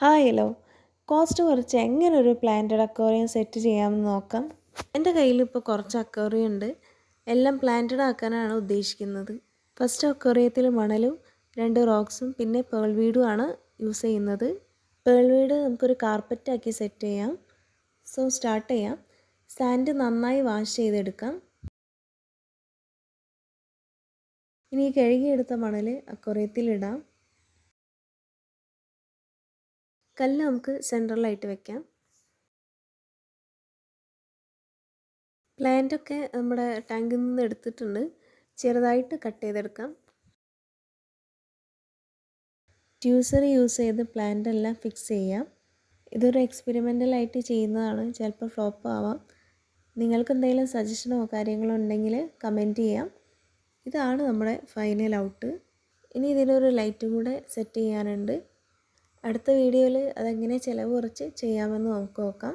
Hi hello. Cost കുറച്ച് എങ്ങനെ ഒരു പ്ലാന്റഡ് അക്വേറിയം സെറ്റ് ചെയ്യാമെന്ന് നോക്കാം. എൻ്റെ കയ്യിൽ ഇപ്പോൾ കുറച്ച് അക്വേറിയം ഉണ്ട്. എല്ലാം പ്ലാന്റഡ് ആക്കാനാണ് ഉദ്ദേശിക്കുന്നത്. ഫസ്റ്റ് അക്വേറിയത്തിൽ മണലും 2 റോക്സും പിന്നെ പേൾ വീഡും ആണ് യൂസ് ചെയ്യുന്നത്. പേൾ വീഡ് നമുക്കൊരു കാർപ്പറ്റാക്കി സെറ്റ് ചെയ്യാം. സോ സ്റ്റാർട്ട് ചെയ്യാം. സാൻഡ് നന്നായി വാഷ് ചെയ്തെടുക്കാം. ഇനി കഴുകിയെടുത്ത മണൽ അക്വേറിയത്തിൽ ഇടാം. കല്ല് നമുക്ക് സെൻട്രലായിട്ട് വെക്കാം. പ്ലാന്റൊക്കെ നമ്മുടെ ടാങ്കിൽ നിന്ന് എടുത്തിട്ടുണ്ട്. ചെറുതായിട്ട് കട്ട് ചെയ്തെടുക്കാം. ട്യൂസർ യൂസ് ചെയ്ത് പ്ലാന്റ് എല്ലാം ഫിക്സ് ചെയ്യാം. ഇതൊരു എക്സ്പെരിമെൻ്റലായിട്ട് ചെയ്യുന്നതാണ്. ചിലപ്പോൾ ഫ്ലോപ്പ് ആവാം. നിങ്ങൾക്ക് എന്തെങ്കിലും സജഷനോ കാര്യങ്ങളോ ഉണ്ടെങ്കിൽ കമൻറ്റ് ചെയ്യാം. ഇതാണ് നമ്മുടെ ഫൈനൽ ഔട്ട്. ഇനി ഇതിനൊരു ലൈറ്റും കൂടെ സെറ്റ് ചെയ്യാനുണ്ട്. അടുത്ത വീഡിയോയിൽ അതെങ്ങനെ ചിലവ് കുറച്ച് ചെയ്യാമെന്ന് നമുക്ക് നോക്കാം.